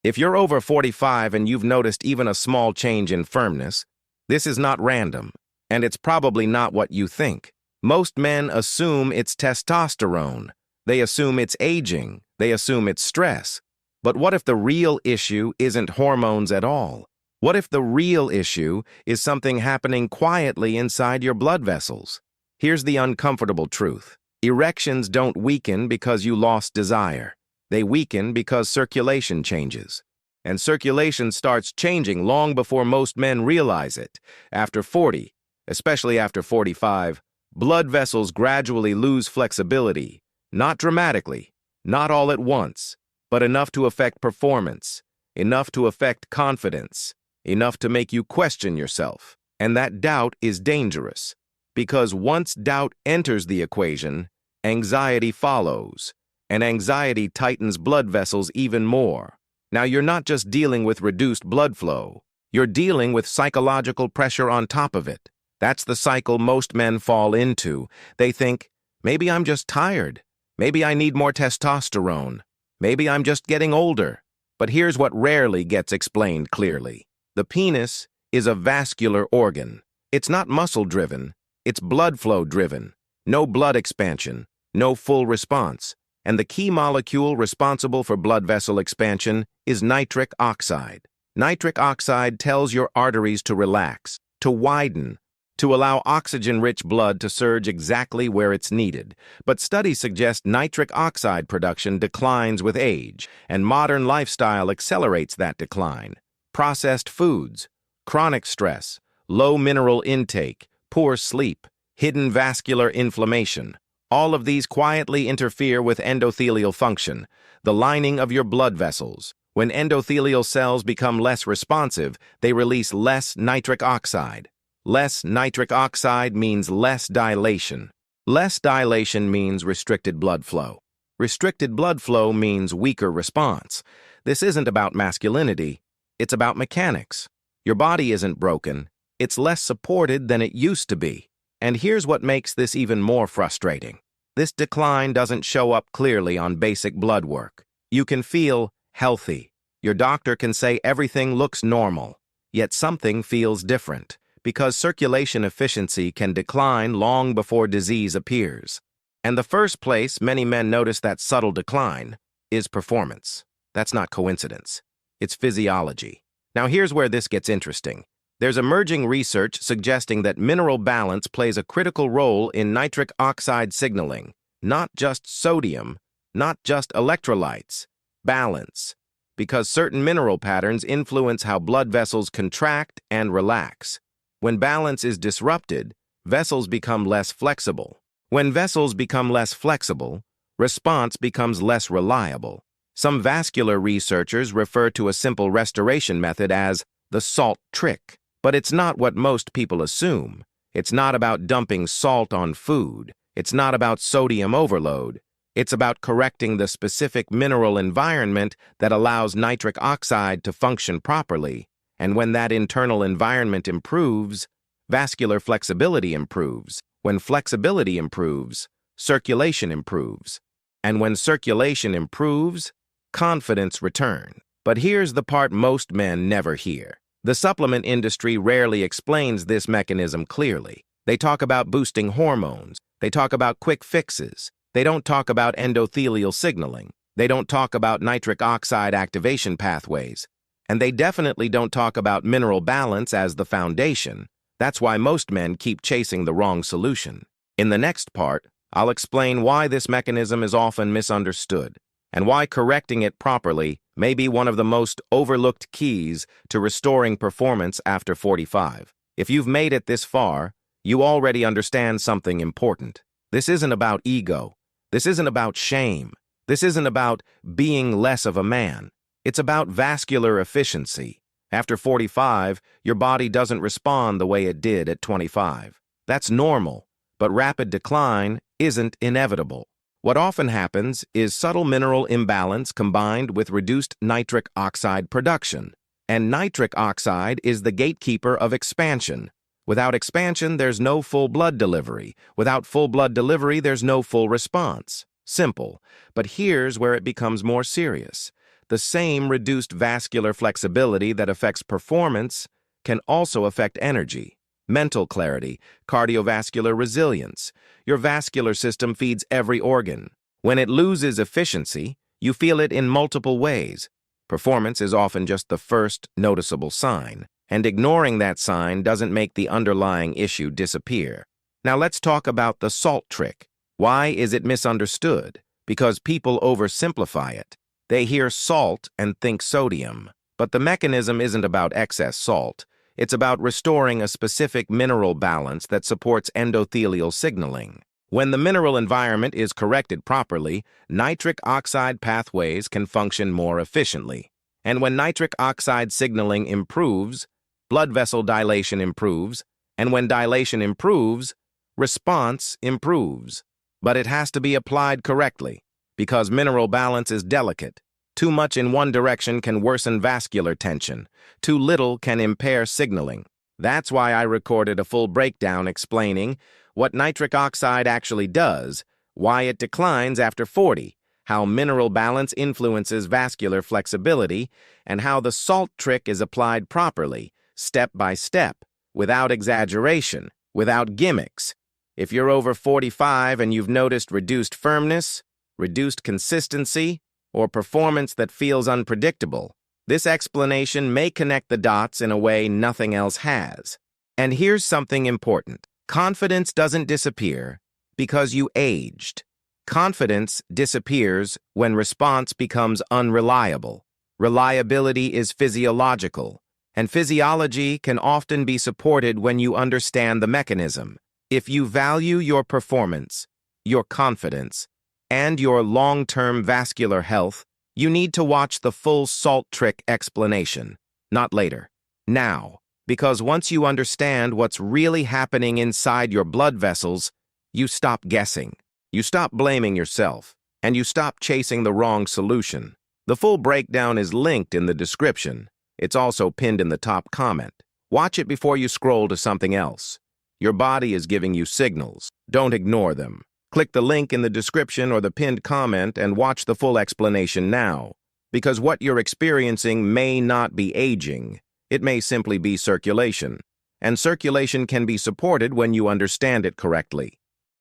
If you're over 45 and you've noticed even a small change in firmness, this is not random, and it's probably not what you think. Most men assume it's testosterone. They assume it's aging. They assume it's stress. But what if the real issue isn't hormones at all? What if the real issue is something happening quietly inside your blood vessels? Here's the uncomfortable truth. Erections don't weaken because you lost desire. They weaken because circulation changes. And circulation starts changing long before most men realize it. After 40, especially after 45, blood vessels gradually lose flexibility. Not dramatically, not all at once, but enough to affect performance, enough to affect confidence, enough to make you question yourself. And that doubt is dangerous, because once doubt enters the equation, anxiety follows, and anxiety tightens blood vessels even more. Now, you're not just dealing with reduced blood flow, you're dealing with psychological pressure on top of it. That's the cycle most men fall into. They think, maybe I'm just tired. Maybe I need more testosterone. Maybe I'm just getting older. But here's what rarely gets explained clearly. The penis is a vascular organ. It's not muscle-driven. It's blood flow-driven. No blood expansion, no full response. And the key molecule responsible for blood vessel expansion is nitric oxide. Nitric oxide tells your arteries to relax, to widen, to allow oxygen-rich blood to surge exactly where it's needed. But studies suggest nitric oxide production declines with age, and modern lifestyle accelerates that decline. Processed foods, chronic stress, low mineral intake, poor sleep, hidden vascular inflammation. All of these quietly interfere with endothelial function, the lining of your blood vessels. When endothelial cells become less responsive, they release less nitric oxide. Less nitric oxide means less dilation. Less dilation means restricted blood flow. Restricted blood flow means weaker response. This isn't about masculinity, it's about mechanics. Your body isn't broken, it's less supported than it used to be. And here's what makes this even more frustrating. This decline doesn't show up clearly on basic blood work. You can feel healthy. Your doctor can say everything looks normal, yet something feels different, because circulation efficiency can decline long before disease appears. And the first place many men notice that subtle decline is performance. That's not coincidence. It's physiology. Now here's where this gets interesting. There's emerging research suggesting that mineral balance plays a critical role in nitric oxide signaling. Not just sodium, not just electrolytes. Balance. Because certain mineral patterns influence how blood vessels contract and relax. When balance is disrupted, vessels become less flexible. When vessels become less flexible, response becomes less reliable. Some vascular researchers refer to a simple restoration method as the salt trick. But it's not what most people assume. It's not about dumping salt on food. It's not about sodium overload. It's about correcting the specific mineral environment that allows nitric oxide to function properly. And when that internal environment improves, vascular flexibility improves. When flexibility improves, circulation improves. And when circulation improves, confidence returns. But here's the part most men never hear. The supplement industry rarely explains this mechanism clearly. They talk about boosting hormones. They talk about quick fixes. They don't talk about endothelial signaling. They don't talk about nitric oxide activation pathways. And they definitely don't talk about mineral balance as the foundation. That's why most men keep chasing the wrong solution. In the next part, I'll explain why this mechanism is often misunderstood, and why correcting it properly may be one of the most overlooked keys to restoring performance after 45. If you've made it this far, you already understand something important. This isn't about ego. This isn't about shame. This isn't about being less of a man. It's about vascular efficiency. After 45, your body doesn't respond the way it did at 25. That's normal, but rapid decline isn't inevitable. What often happens is subtle mineral imbalance combined with reduced nitric oxide production. And nitric oxide is the gatekeeper of expansion. Without expansion, there's no full blood delivery. Without full blood delivery, there's no full response. Simple. But here's where it becomes more serious. The same reduced vascular flexibility that affects performance can also affect energy, mental clarity, cardiovascular resilience. Your vascular system feeds every organ. When it loses efficiency, you feel it in multiple ways. Performance is often just the first noticeable sign, and ignoring that sign doesn't make the underlying issue disappear. Now let's talk about the salt trick. Why is it misunderstood? Because people oversimplify it. They hear salt and think sodium. But the mechanism isn't about excess salt. It's about restoring a specific mineral balance that supports endothelial signaling. When the mineral environment is corrected properly, nitric oxide pathways can function more efficiently. And when nitric oxide signaling improves, blood vessel dilation improves, and when dilation improves, response improves. But it has to be applied correctly, because mineral balance is delicate. Too much in one direction can worsen vascular tension. Too little can impair signaling. That's why I recorded a full breakdown explaining what nitric oxide actually does, why it declines after 40, how mineral balance influences vascular flexibility, and how the salt trick is applied properly, step by step, without exaggeration, without gimmicks. If you're over 45 and you've noticed reduced firmness, reduced consistency, or performance that feels unpredictable, this explanation may connect the dots in a way nothing else has. And here's something important. Confidence doesn't disappear because you aged. Confidence disappears when response becomes unreliable. Reliability is physiological, and physiology can often be supported when you understand the mechanism. If you value your performance, your confidence, and your long-term vascular health, you need to watch the full salt trick explanation, not later, now, because once you understand what's really happening inside your blood vessels, you stop guessing, you stop blaming yourself, and you stop chasing the wrong solution. The full breakdown is linked in the description. It's also pinned in the top comment. Watch it before you scroll to something else. Your body is giving you signals. Don't ignore them. Click the link in the description or the pinned comment and watch the full explanation now. Because what you're experiencing may not be aging. It may simply be circulation. And circulation can be supported when you understand it correctly.